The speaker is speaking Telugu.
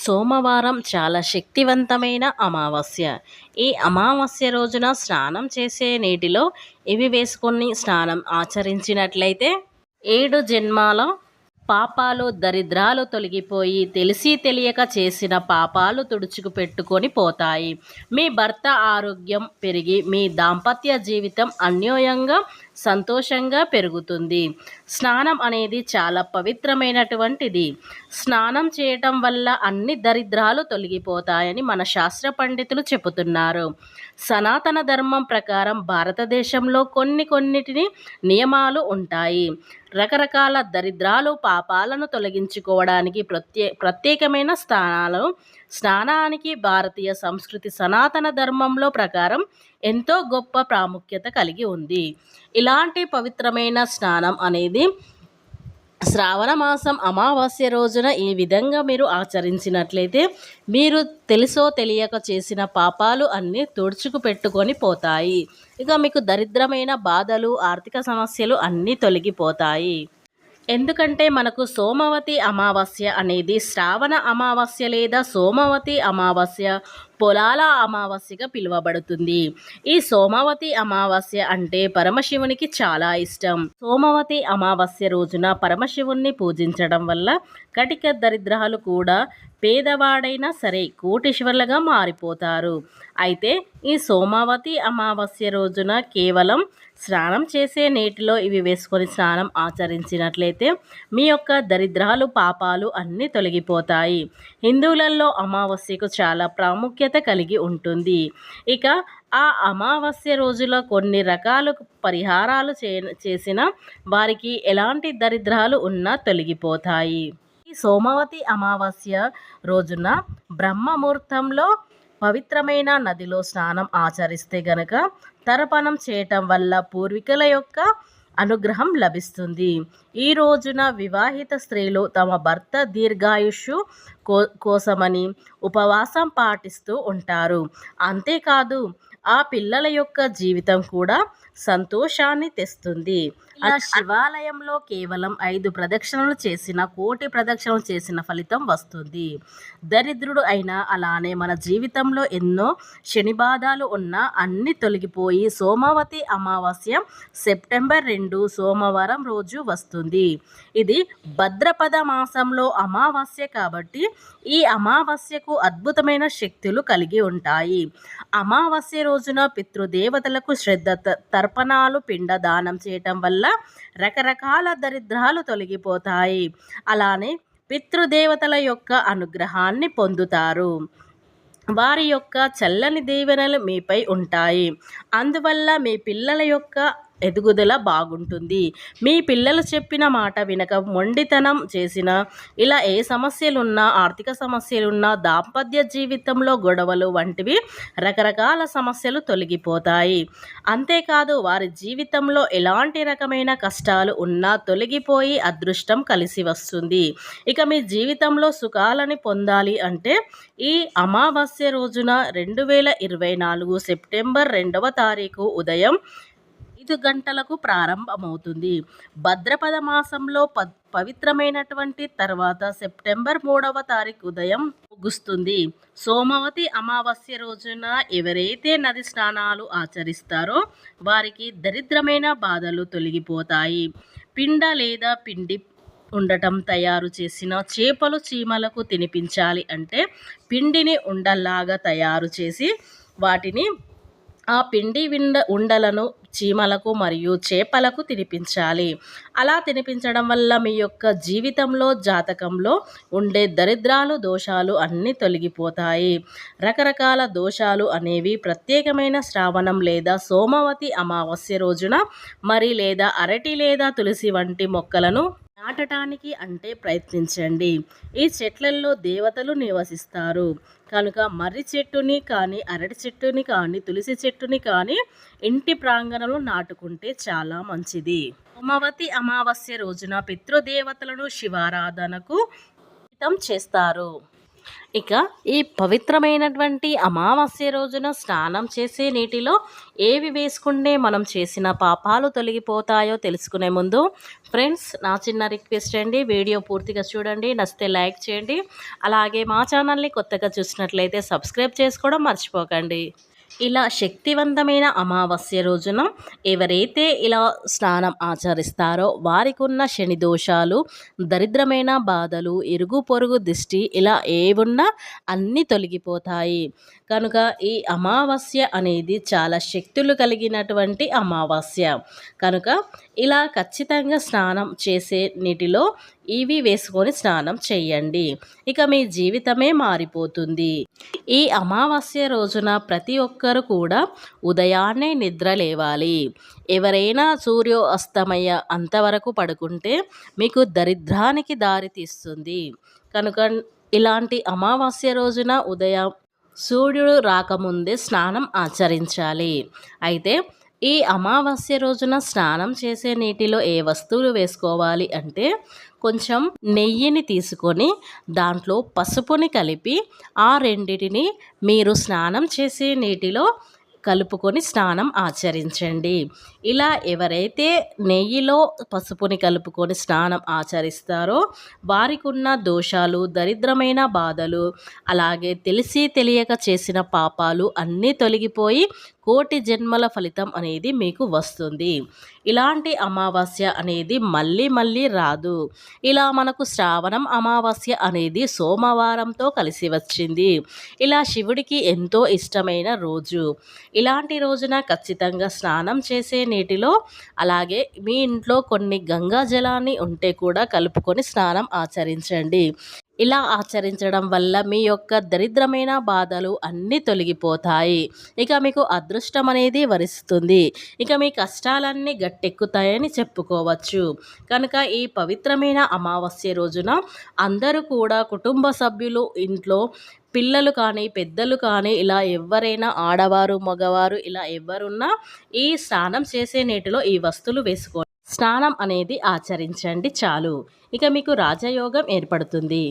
సోమవారం చాలా శక్తివంతమైన అమావాస్య. ఈ అమావాస్య రోజున స్నానం చేసే నీటిలో ఇవి వేసుకొని స్నానం ఆచరించినట్లయితే 7 జన్మాల పాపాలు దరిద్రాలు తొలగిపోయి తెలిసి తెలియక చేసిన పాపాలు తుడుచుకు పెట్టుకొని పోతాయి. మీ భర్త ఆరోగ్యం పెరిగి మీ దాంపత్య జీవితం అన్యోన్యంగా సంతోషంగా పెరుగుతుంది. స్నానం అనేది చాలా పవిత్రమైనటువంటిది. స్నానం చేయటం వల్ల అన్ని దరిద్రాలు తొలగిపోతాయని మన శాస్త్ర పండితులు చెబుతున్నారు. సనాతన ధర్మం ప్రకారం భారతదేశంలో కొన్నిటిని నియమాలు ఉంటాయి. రకరకాల దరిద్రాలు పాపాలను తొలగించుకోవడానికి ప్రత్యేకమైన స్నానానికి భారతీయ సంస్కృతి సనాతన ధర్మంలో ప్రకారం ఎంతో గొప్ప ప్రాముఖ్యత కలిగి ఉంది. ఇలాంటి పవిత్రమైన స్నానం అనేది శ్రావణ మాసం అమావాస్య రోజున ఈ విధంగా మీరు ఆచరించినట్లయితే మీరు తెలుసో తెలియక చేసిన పాపాలు అన్నీ తుడుచుకు పెట్టుకొని పోతాయి. ఇక మీకు దరిద్రమైన బాధలు ఆర్థిక సమస్యలు అన్నీ తొలగిపోతాయి. ఎందుకంటే మనకు సోమవతి అమావాస్య అనేది శ్రావణ అమావాస్య లేదా సోమవతి అమావాస్య, పొలాల అమావాస్యగా పిలువబడుతుంది. ఈ సోమవతి అమావాస్య అంటే పరమశివునికి చాలా ఇష్టం. సోమవతి అమావాస్య రోజున పరమశివుణ్ణి పూజించడం వల్ల కటిక దరిద్రాలు కూడా పేదవాడైనా సరే కోటీశ్వరులుగా మారిపోతారు. అయితే ఈ సోమవతి అమావాస్య రోజున కేవలం స్నానం చేసే నీటిలో ఇవి వేసుకొని స్నానం ఆచరించినట్లయితే మీ యొక్క దరిద్రాలు పాపాలు అన్నీ తొలగిపోతాయి. హిందువులలో అమావాస్యకు చాలా ప్రాముఖ్యత కలిగి ఉంటుంది. ఇక ఆ అమావాస్య రోజులో కొన్ని రకాల పరిహారాలు చేసిన వారికి ఎలాంటి దరిద్రాలు ఉన్నా తొలగిపోతాయి. ఈ సోమవతి అమావాస్య రోజున బ్రహ్మముహూర్తంలో పవిత్రమైన నదిలో స్నానం ఆచరిస్తే గనక తర్పణం చేయటం వల్ల పూర్వీకుల యొక్క అనుగ్రహం లభిస్తుంది. ఈ రోజున వివాహిత స్త్రీలు తమ భర్త దీర్ఘాయుష్షు కోసమని ఉపవాసం పాటిస్తూ ఉంటారు. అంతేకాదు ఆ పిల్లల యొక్క జీవితం కూడా సంతోషాన్ని తెస్తుంది. శివాలయంలో కేవలం 5 ప్రదక్షిణలు చేసిన కోటి ప్రదక్షిణలు చేసిన ఫలితం వస్తుంది. దరిద్రుడు అయినా అలానే మన జీవితంలో ఎన్నో శని బాధలు ఉన్నా అన్ని తొలగిపోయి సోమవతి అమావాస్య సెప్టెంబర్ 2 సోమవారం రోజు వస్తుంది. ఇది భద్రపద మాసంలో అమావాస్య కాబట్టి ఈ అమావాస్యకు అద్భుతమైన శక్తులు కలిగి ఉంటాయి. అమావాస్య రోజున పితృదేవతలకు శ్రద్ధ తర్పణాలు పిండ దానం చేయటం వల్ల రకరకాల దరిద్రాలు తొలగిపోతాయి. అలానే పితృదేవతల యొక్క అనుగ్రహాన్ని పొందుతారు. వారి యొక్క చల్లని దీవెనలు మీపై ఉంటాయి. అందువల్ల మీ పిల్లల యొక్క ఎదుగుదల బాగుంటుంది. మీ పిల్లలు చెప్పిన మాట వినక మొండితనం చేసిన ఇలా ఏ సమస్యలున్నా ఆర్థిక సమస్యలున్నా దాంపత్య జీవితంలో గొడవలు వంటివి రకరకాల సమస్యలు తొలగిపోతాయి. అంతేకాదు వారి జీవితంలో ఎలాంటి రకమైన కష్టాలు ఉన్నా తొలగిపోయి అదృష్టం కలిసి వస్తుంది. ఇక మీ జీవితంలో సుఖాలని పొందాలి అంటే ఈ అమావాస్య రోజున 2024 సెప్టెంబర్ 2వ తారీఖు ఉదయం 5 గంటలకు ప్రారంభమవుతుంది. భద్రపద మాసంలో పవిత్రమైనటువంటి తర్వాత సెప్టెంబర్ 3వ తారీఖు ఉదయం ముగుస్తుంది. సోమవతి అమావాస్య రోజున ఎవరైతే నది స్నానాలు ఆచరిస్తారో వారికి దరిద్రమైన బాధలు తొలగిపోతాయి. పిండ లేదా పిండి ఉండటం తయారు చేసిన చేపలు చీమలకు తినిపించాలి అంటే పిండిని ఉండల్లాగా తయారు చేసి వాటిని ఆ పిండి ఉండలను చీమలకు మరియు చేపలకు తినిపించాలి. అలా తినిపించడం వల్ల మీ యొక్క జీవితంలో జాతకంలో ఉండే దరిద్రాలు దోషాలు అన్నీ తొలగిపోతాయి. రకరకాల దోషాలు అనేవి ప్రత్యేకమైన శ్రావణం లేదా సోమవతి అమావాస్య రోజున లేదా అరటి లేదా తులసి వంటి మొక్కలను నాటడానికి అంటే ప్రయత్నించండి. ఈ చెట్లల్లో దేవతలు నివసిస్తారు కనుక మర్రి చెట్టుని కానీ అరటి చెట్టుని కానీ తులసి చెట్టుని కానీ ఇంటి ప్రాంగణంలో నాటుకుంటే చాలా మంచిది. సోమవతి అమావాస్య రోజున పితృదేవతలను శివారాధనకు చేస్తారు. ఇక ఈ పవిత్రమైనటువంటి అమావాస్య రోజున స్నానం చేసే నీటిలో ఏవి వేసుకుంటే మనం చేసిన పాపాలు తొలగిపోతాయో తెలుసుకునే ముందు ఫ్రెండ్స్, నా చిన్న రిక్వెస్ట్ అండి, వీడియో పూర్తిగా చూడండి, నచ్చితే లైక్ చేయండి. అలాగే మా ఛానల్ని కొత్తగా చూసినట్లయితే సబ్స్క్రైబ్ చేసుకోవడం మర్చిపోకండి. ఇలా శక్తివంతమైన అమావాస్య రోజున ఎవరైతే ఇలా స్నానం ఆచరిస్తారో వారికి ఉన్న శని దోషాలు, దరిద్రమైన బాధలు, ఇరుగు పొరుగు దిష్టి ఇలా ఏవున్నా అన్నీ తొలగిపోతాయి. కనుక ఈ అమావాస్య అనేది చాలా శక్తులు కలిగినటువంటి అమావాస్య. కనుక ఇలా ఖచ్చితంగా స్నానం చేసే నీటిలో ఇవి వేసుకొని స్నానం చేయండి. ఇక మీ జీవితమే మారిపోతుంది. ఈ అమావాస్య రోజున ప్రతి ఒక్కరు కూడా ఉదయాన్నే నిద్ర లేవాలి. ఎవరైనా సూర్యోస్తమయ అంతవరకు పడుకుంటే మీకు దరిద్రానికి దారి తీస్తుంది. కనుక ఇలాంటి అమావాస్య రోజున ఉదయం సూర్యుడు రాకముందే స్నానం ఆచరించాలి. అయితే ఈ అమావాస్య రోజున స్నానం చేసే నీటిలో ఏ వస్తువులు వేసుకోవాలి అంటే కొంచెం నెయ్యిని తీసుకొని దాంట్లో పసుపుని కలిపి ఆ రెండిటిని మీరు స్నానం చేసే నీటిలో కలుపుకొని స్నానం ఆచరించండి. ఇలా ఎవరైతే నెయ్యిలో పసుపుని కలుపుకొని స్నానం ఆచరిస్తారో వారికి ఉన్న దోషాలు, దరిద్రమైన బాధలు, అలాగే తెలిసి తెలియక చేసిన పాపాలు అన్నీ తొలగిపోయి కోటి జన్మల ఫలితం అనేది మీకు వస్తుంది. ఇలాంటి అమావాస్య అనేది మళ్ళీ మళ్ళీ రాదు. ఇలా మనకు శ్రావణం అమావాస్య అనేది సోమవారంతో కలిసి వచ్చింది. ఇలా శివుడికి ఎంతో ఇష్టమైన రోజు. ఇలాంటి రోజున ఖచ్చితంగా స్నానం చేసే నీటిలో అలాగే మీ ఇంట్లో కొన్ని గంగా జలాన్ని ఉంటే కూడా కలుపుకొని స్నానం ఆచరించండి. ఇలా ఆచరించడం వల్ల మీ యొక్క దరిద్రమైన బాధలు అన్నీ తొలగిపోతాయి. ఇక మీకు అదృష్టం అనేది వరిస్తుంది. ఇక మీ కష్టాలన్నీ గట్టెక్కుతాయని చెప్పుకోవచ్చు. కనుక ఈ పవిత్రమైన అమావాస్య రోజున అందరూ కూడా కుటుంబ సభ్యులు ఇంట్లో పిల్లలు కానీ పెద్దలు కానీ ఇలా ఎవరైనా ఆడవారు మగవారు ఇలా ఎవరున్నా ఈ స్నానం చేసే నీటిలో ఈ వస్తువులు వేసుకోండి. స్నానం అనేది ఆచరించండి చాలు. ఇక మీకు రాజయోగం ఏర్పడుతుంది.